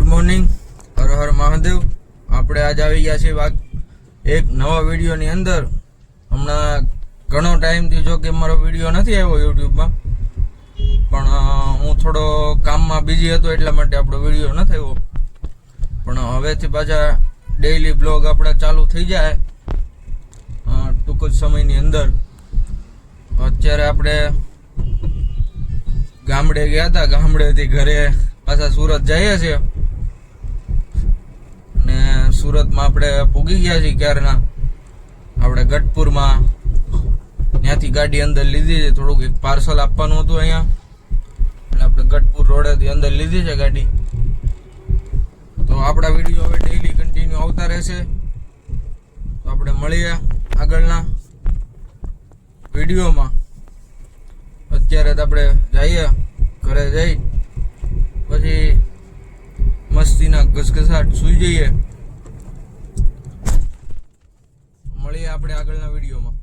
Morning, Har Har Mahadev. આપણે આજ આવી ગયા છીએ એક નવા વિડીયોની અંદર। હમણાં ઘણો ટાઈમથી જો કે મારો વિડીયો નથી આવ્યો યુટ્યુબમાં, પણ હું થોડો કામમાં બિઝી હતો એટલા માટે આપણો વિડીયો નથી આવ્યો। પણ હવેથી પાછા ડેઈલી બ્લોગ આપણા ચાલુ થઈ જાય ટૂંક જ સમયની અંદર। અત્યારે આપણે ગામડે ગયા હતા, ગામડેથી ઘરે પાછા સુરત જઈએ છીએ ને સુરતમાં આપણે પૂગી ગયા છીએ ક્યારના। આપણે ગઢપુરમાં ત્યાંથી ગાડી અંદર લીધી છે, થોડુંક એક પાર્સલ આપવાનું હતું અહીંયા, એટલે આપણે ગઢપુર રોડેથી અંદર લીધી છે ગાડી। તો આપણા વિડીયો હવે ડેઈલી કન્ટિન્યુ આવતા રહેશે। તો આપણે મળીએ આગળના વિડીયોમાં। અત્યારે તો આપણે જઈએ ઘરે જઈ પછી મસ્તીના ઘસઘસાટ સૂઈ જઈએ। મળીએ આપણે આગળના વિડીયોમાં।